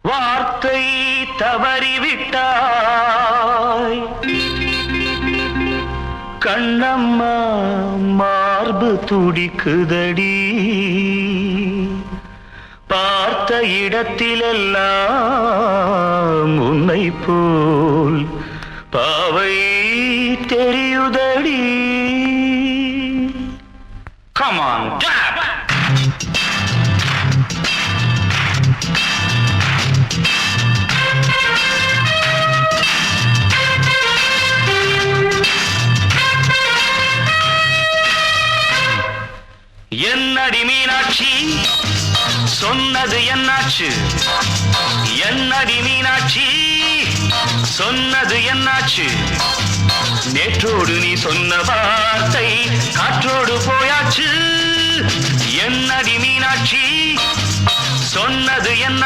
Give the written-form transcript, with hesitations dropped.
வார்த்தை தவறிவிட்டாய் கண்ணம்மா மார்பு துடிக்குதடி பார்த்த இடத்திலெல்லாம் உன்னை போல் பாவை தெரியுதடி. Come on, dab! என்னடி மீனாட்சி சொன்னது என்னாச்சு? என்னடி மீனாட்சி சொன்னது என்னாச்சு? நேற்றோடு நீ சொன்ன வார்த்தை காற்றோடு போயாச்சு. என்னடி மீனாட்சி சொன்னது என்ன?